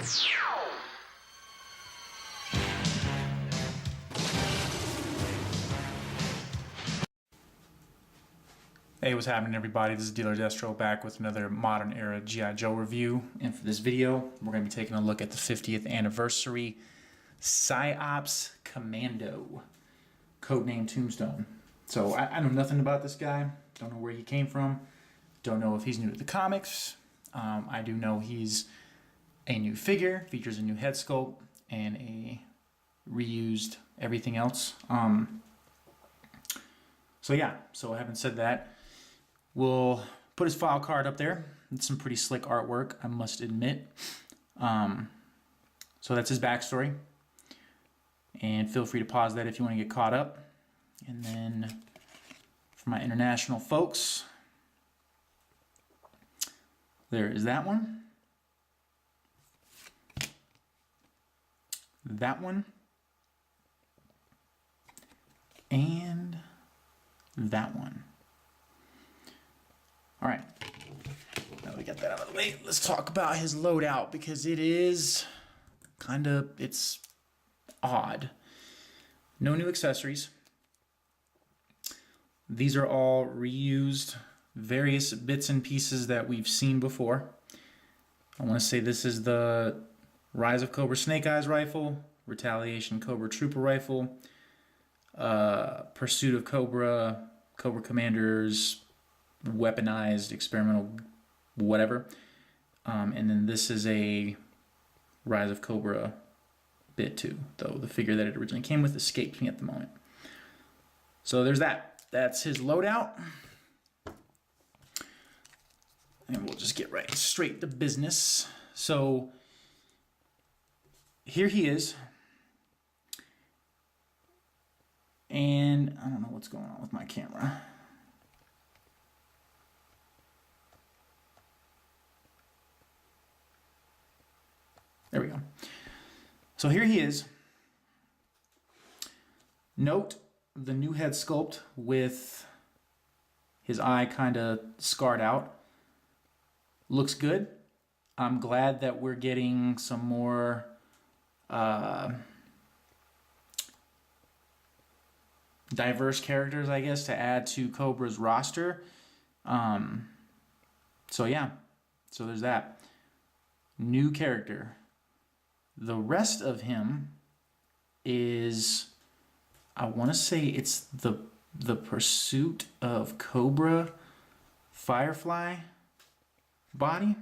Hey, what's happening, everybody? This is Dealer Destro back with another modern era G.I. Joe review. And for this video, we're going to be taking a look at the 50th anniversary PsyOps Commando, codename Tombstone. So I know nothing about this guy. Don't know where he came from. Don't know if he's new to the comics. I do know he's a new figure, features a new head sculpt, and a reused everything else. So having said that, we'll put his file card up there. It's some pretty slick artwork, I must admit. So that's his backstory. And feel free to pause that if you want to get caught up. And then for my international folks, there is that one. That one. And that one. All right, now we got that out of the way, let's talk about his loadout, because it is it's odd. No new accessories. These are all reused, various bits and pieces that we've seen before. I want to say this is the Rise of Cobra Snake Eyes rifle, Retaliation Cobra Trooper rifle, Pursuit of Cobra, Cobra Commander's weaponized experimental whatever, and then this is a Rise of Cobra bit too, though the figure that it originally came with escaped me at the moment. So there's that. That's his loadout, and we'll just get right straight to business. So here he is, and I don't know what's going on with my camera. There we go. So here he is. Note the new head sculpt with his eye kind of scarred out. Looks good. I'm glad that we're getting some more diverse characters, I guess, to add to Cobra's roster. So there's that. New character. The rest of him is, I want to say it's the Pursuit of Cobra Firefly body.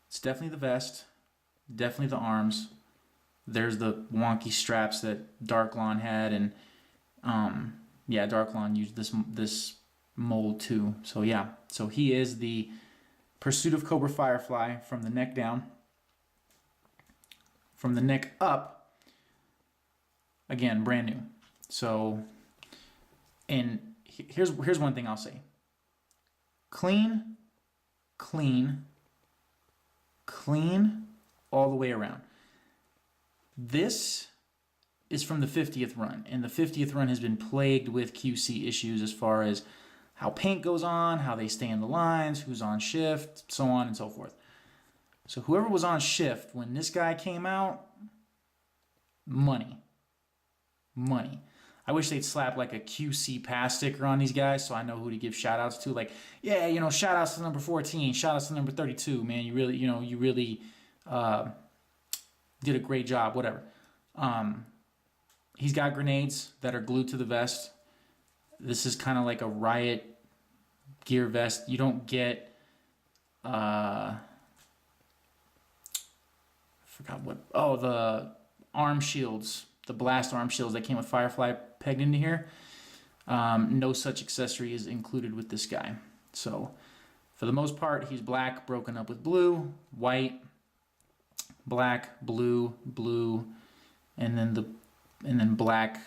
It's definitely the vest, definitely the arms. There's the wonky straps that Darklon had, and Darklon used this mold too. So he is the Pursuit of Cobra Firefly from the neck down. From the neck up, again, brand new. So, and here's one thing I'll say. Clean all the way around. This is from the 50th run, and the 50th run has been plagued with QC issues as far as how paint goes on, how they stay in the lines, who's on shift, so on and so forth. So whoever was on shift when this guy came out, money. I wish they'd slap like a QC pass sticker on these guys so I know who to give shout outs to. Like, yeah, shout outs to number 14, shout outs to number 32, man. You really did a great job, whatever. He's got grenades that are glued to the vest. This is kind of like a riot gear vest. You don't get the arm shields, the blast arm shields that came with Firefly pegged into here. No such accessory is included with this guy. So for the most part, he's black broken up with blue, white, black, blue, and then black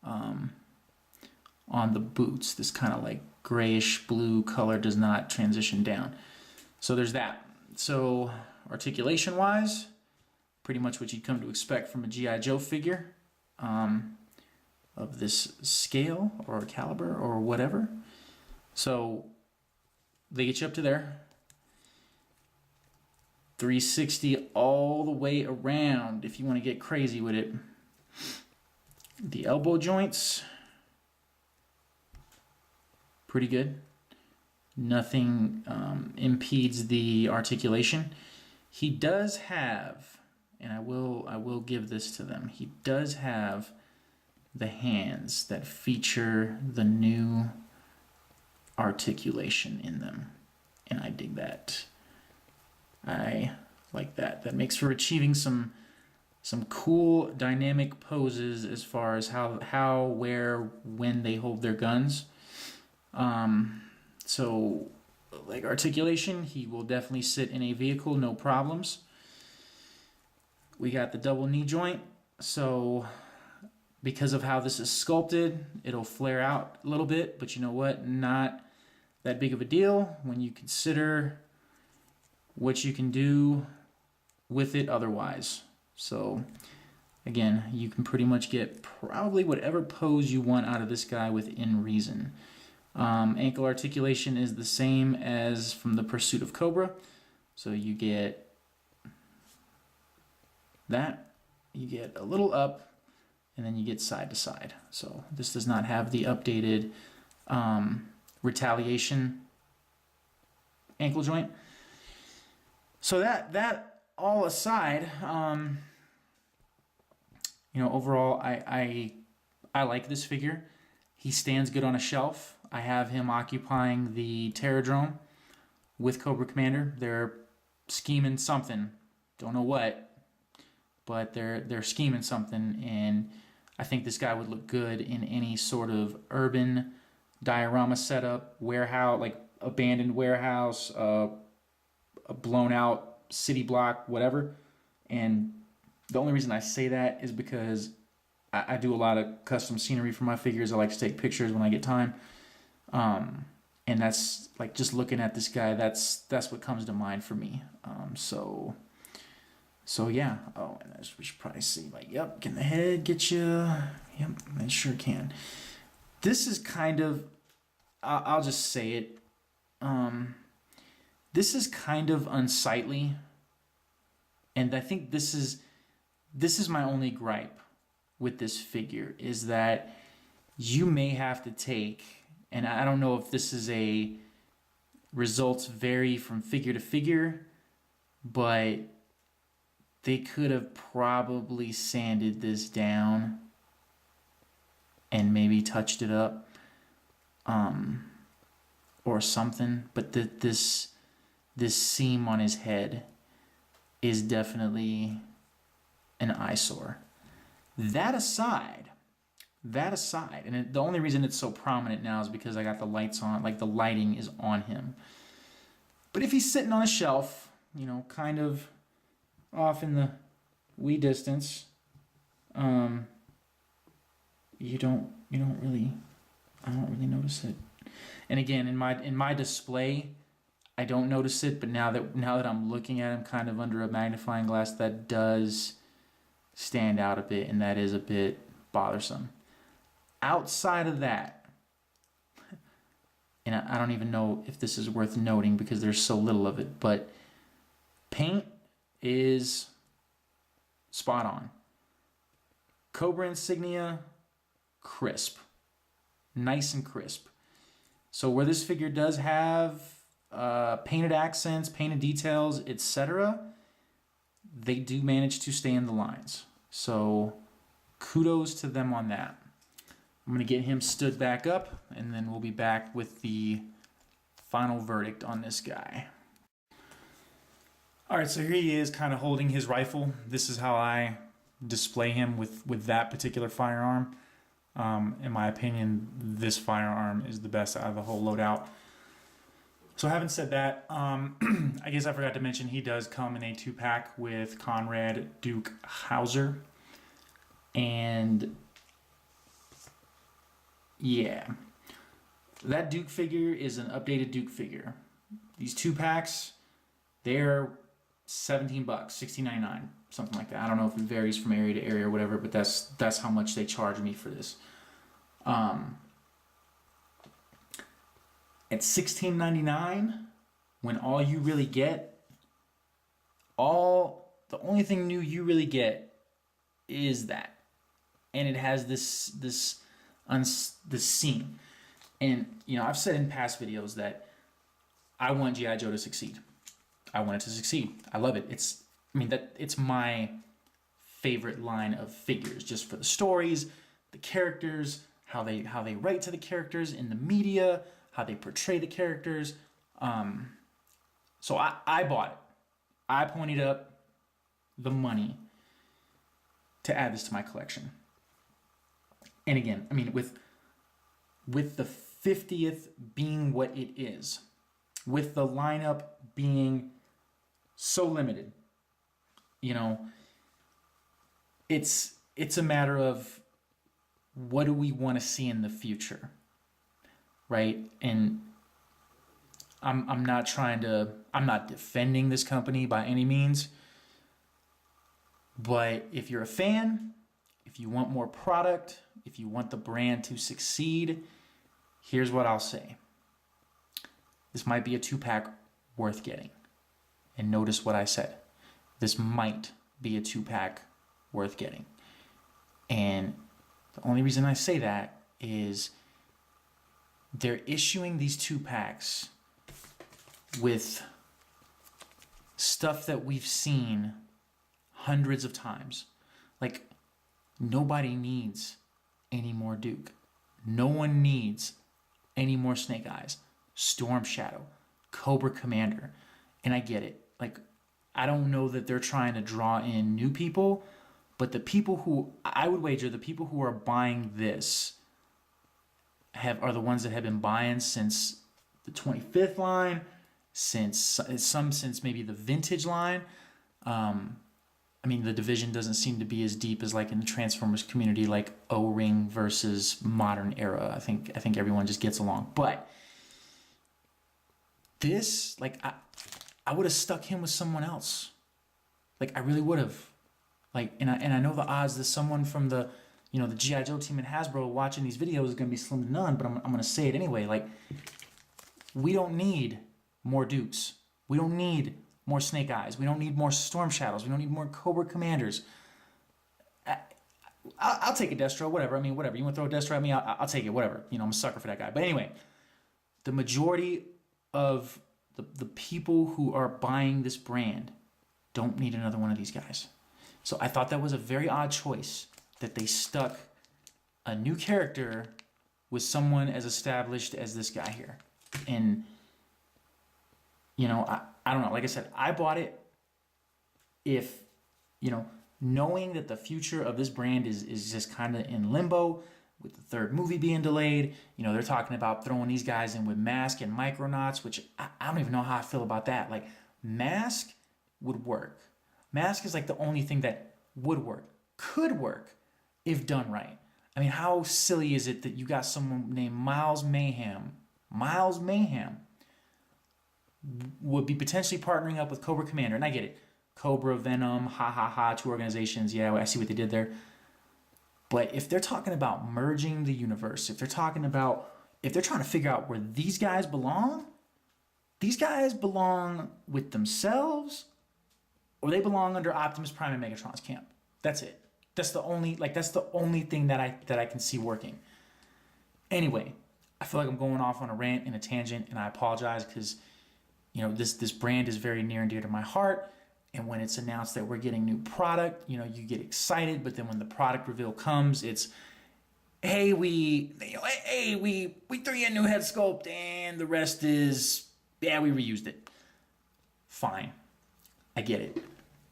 on the boots. This kind of like grayish blue color does not transition down. So there's that. So articulation wise, pretty much what you'd come to expect from a G.I. Joe figure of this scale or caliber or whatever. So they get you up to there. 360 all the way around if you want to get crazy with it. The elbow joints, pretty good. Nothing impedes the articulation. He does have, and I will give this to them, he does have the hands that feature the new articulation in them, and I dig that. I like that. That makes for achieving some cool dynamic poses as far as how, where, when they hold their guns. So like articulation, he will definitely sit in a vehicle, no problems. We got the double knee joint. So because of how this is sculpted, it'll flare out a little bit, but you know what? Not that big of a deal when you consider what you can do with it otherwise. So again, you can pretty much get probably whatever pose you want out of this guy within reason. Ankle articulation is the same as from the Pursuit of Cobra. So you get that, you get a little up, and then you get side to side. So this does not have the updated retaliation ankle joint. So that all aside, overall, I like this figure. He stands good on a shelf. I have him occupying the Terradrome with Cobra Commander. They're scheming something. Don't know what, but they're scheming something, and I think this guy would look good in any sort of urban diorama setup, warehouse, like abandoned warehouse, a blown out city block, whatever. And the only reason I say that is because I do a lot of custom scenery for my figures. I like to take pictures when I get time. And that's like, just looking at this guy, that's what comes to mind for me. So yeah. Oh, and we should probably see, like, yep, can the head get you? Yep, it sure can. This is kind of, I'll just say it. This is kind of unsightly. And I think this is my only gripe with this figure, is that you may have to take, and I don't know if this is results vary from figure to figure, but they could have probably sanded this down and maybe touched it up, or something. But this seam on his head is definitely an eyesore. That aside, and the only reason it's so prominent now is because I got the lights on, like the lighting is on him. But if he's sitting on a shelf, kind of off in the wee distance, I don't really notice it. And again, in my display, I don't notice it, but now that I'm looking at him kind of under a magnifying glass, that does stand out a bit, and that is a bit bothersome. Outside of that, and I don't even know if this is worth noting because there's so little of it, but paint is spot on. Cobra insignia, crisp. Nice and crisp. So where this figure does have painted accents, painted details, etc., they do manage to stay in the lines. So kudos to them on that. I'm going to get him stood back up, and then we'll be back with the final verdict on this guy. All right, so here he is kind of holding his rifle. This is how I display him with that particular firearm. In my opinion, this firearm is the best out of the whole loadout. So having said that, I guess I forgot to mention he does come in a 2-pack with Conrad Duke Hauser. And yeah, that Duke figure is an updated Duke figure. These 2-packs, they're $17, $16.99, something like that. I don't know if it varies from area to area or whatever, but that's how much they charge me for this. At $16.99, when all you really get the only thing new you really get is that, and it has this scene. And I've said in past videos that I want GI Joe to succeed. I want it to succeed. I love it. It's my favorite line of figures, just for the stories, the characters, how they write to the characters in the media, how they portray the characters. So I bought it. I pointed up the money to add this to my collection. And again, with the 50th being what it is, with the lineup being so limited, it's a matter of what do we want to see in the future, right? And I'm not defending this company by any means, but if you're a fan, if you want more product, if you want the brand to succeed, here's what I'll say. This might be a 2-pack worth getting. And notice what I said. This might be a 2-pack worth getting. And the only reason I say that is they're issuing these 2-packs with stuff that we've seen hundreds of times. Like, nobody needs any more Duke. No one needs any more Snake Eyes, Storm Shadow, Cobra Commander. And I get it. Like, I don't know that they're trying to draw in new people, but the people who, I would wager, the people who are buying this are the ones that have been buying since the 25th line, since maybe the vintage line. The division doesn't seem to be as deep as like in the Transformers community, like O-Ring versus modern era. I think everyone just gets along. But this, like, I would have stuck him with someone else. Like, I really would have. Like, and I know the odds that someone from the G.I. Joe team at Hasbro watching these videos is going to be slim to none, but I'm going to say it anyway. Like, we don't need more Dukes. We don't need more Snake Eyes. We don't need more Storm Shadows. We don't need more Cobra Commanders. I'll take a Destro, whatever. Whatever. You want to throw a Destro at me? I'll take it, whatever. I'm a sucker for that guy. But anyway, the majority of the people who are buying this brand don't need another one of these guys. So I thought that was a very odd choice that they stuck a new character with someone as established as this guy here. And, I don't know. Like I said, I bought it if, knowing that the future of this brand is just kind of in limbo with the third movie being delayed. They're talking about throwing these guys in with Mask and Micronauts, which I don't even know how I feel about that. Like, Mask would work. Mask is like the only thing that would work, could work, if done right. How silly is it that you got someone named Miles Mayhem would be potentially partnering up with Cobra Commander? And I get it. Cobra, Venom, two organizations. Yeah, I see what they did there. But if they're talking about merging the universe, if they're trying to figure out where these guys belong with themselves, or they belong under Optimus Prime and Megatron's camp. That's it. That's the only thing that I can see working. Anyway, I feel like I'm going off on a rant and a tangent, and I apologize because this brand is very near and dear to my heart. And when it's announced that we're getting new product, you get excited. But then when the product reveal comes, it's, hey, we threw you a new head sculpt, and the rest is, yeah, we reused it. Fine, I get it.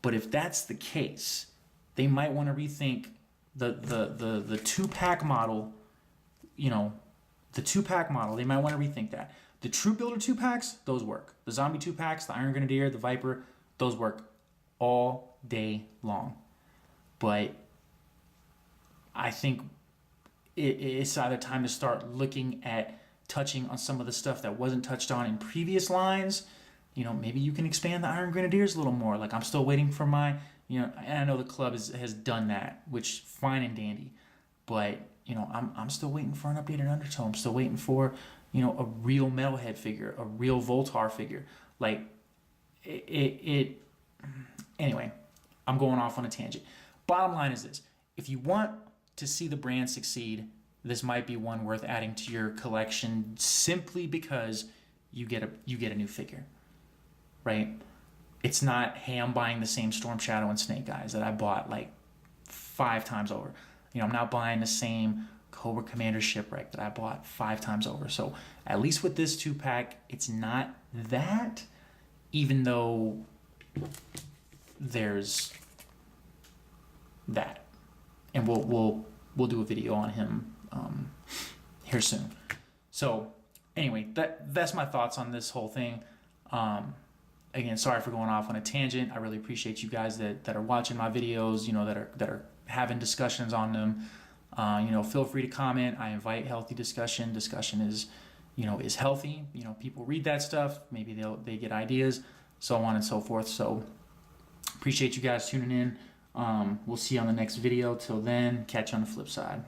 But if that's the case, they might want to rethink the 2-pack model. The 2-pack model. They might want to rethink that. The True Builder 2-packs, those work. The Zombie 2-packs, the Iron Grenadier, the Viper, those work all day long. But I think it's either time to start looking at touching on some of the stuff that wasn't touched on in previous lines. Maybe you can expand the Iron Grenadiers a little more. Like, I'm still waiting for my, and I know the club has done that, which fine and dandy. But, I'm still waiting for an updated Undertow. I'm still waiting for, a real Metalhead figure, a real Voltar figure. Like, anyway, I'm going off on a tangent. Bottom line is this: if you want to see the brand succeed, this might be one worth adding to your collection simply because you get a new figure, right? It's not, hey, I'm buying the same Storm Shadow and Snake Eyes that I bought like 5 times over. You know, I'm not buying the same Cobra Commander Shipwreck that I bought 5 times over. So at least with this 2-pack, it's not that, even though there's that. And we'll do a video on him here soon. So anyway, that's my thoughts on this whole thing. Again, sorry for going off on a tangent. I really appreciate you guys that are watching my videos, you know, that are having discussions on them. You know, feel free to comment. I invite healthy discussion. Discussion is, you know, is healthy. You know, people read that stuff. Maybe they get ideas, so on and so forth. So appreciate you guys tuning in. We'll see you on the next video. Till then, catch you on the flip side.